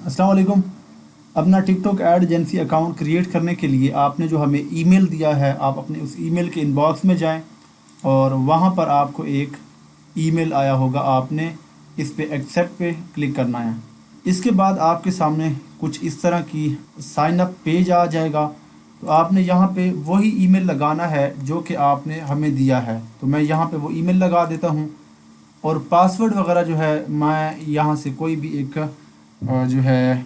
अस्सलाम वालेकुम। अपना TikTok ad agency account create करने के लिए आपने जो हमें ईमेल दिया है, आप अपने उस ईमेल के इनबॉक्स में जाएं और वहां पर आपको एक ईमेल आया होगा, आपने इस पे एक्सेप्ट पे क्लिक करना है। इसके बाद आपके सामने कुछ इस तरह की साइन अप पेज आ जाएगा। तो आपने यहाँ पे वही ईमेल लगाना है जो कि आपने हमें दिया है। तो मैं यहाँ पे वो ईमेल लगा देता हूँ और पासवर्ड वगैरह जो है मैं यहाँ से कोई भी एक जो है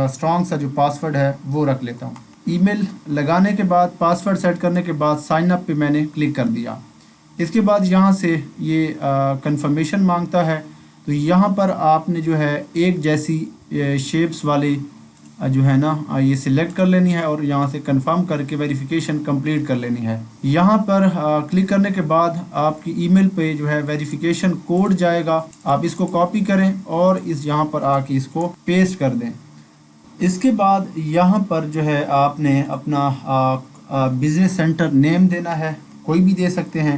स्ट्रॉन्ग सा जो पासवर्ड है वो रख लेता हूँ। ईमेल लगाने के बाद पासवर्ड सेट करने के बाद साइन अप पे मैंने क्लिक कर दिया। इसके बाद यहाँ से ये कंफर्मेशन मांगता है। तो यहाँ पर आपने जो है एक जैसी शेप्स वाली जो है ना ये सिलेक्ट कर लेनी है और यहाँ से कंफर्म करके वेरिफिकेशन कंप्लीट कर लेनी है। यहाँ पर क्लिक करने के बाद आपकी ईमेल पे जो है वेरिफिकेशन कोड जाएगा। आप इसको कॉपी करें और इस यहाँ पर आके इसको पेस्ट कर दें। इसके बाद यहाँ पर जो है आपने अपना बिजनेस सेंटर नेम देना है, कोई भी दे सकते हैं।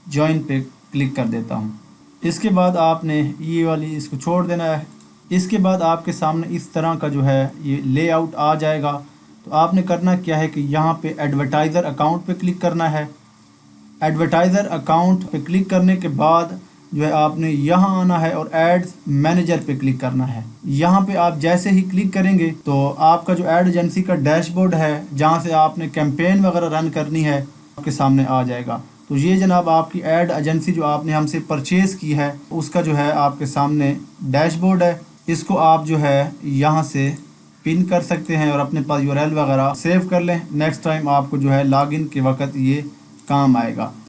ज्वाइन पे क्लिक कर देता हूँ। इसके बाद आपने ये वाली इसको छोड़ देना है। इसके बाद आपके सामने इस तरह का जो है ये लेआउट आ जाएगा। तो आपने करना क्या है कि यहाँ पे एडवर्टाइज़र अकाउंट पे क्लिक करना है। एडवर्टाइज़र अकाउंट पे क्लिक करने के बाद जो है आपने यहाँ आना है और एड्स मैनेजर पे क्लिक करना है। यहाँ पे आप जैसे ही क्लिक करेंगे तो आपका जो एड एजेंसी का डैशबोर्ड है जहाँ से आपने कैंपेन वगैरह रन करनी है आपके सामने आ जाएगा। तो ये जनाब आपकी एड एजेंसी जो आपने हमसे परचेज़ की है उसका जो है आपके सामने डैशबोर्ड है। इसको आप जो है यहाँ से पिन कर सकते हैं और अपने पास यूआरएल वगैरह सेव कर लें। नेक्स्ट टाइम आपको जो है लॉगिन के वक्त ये काम आएगा।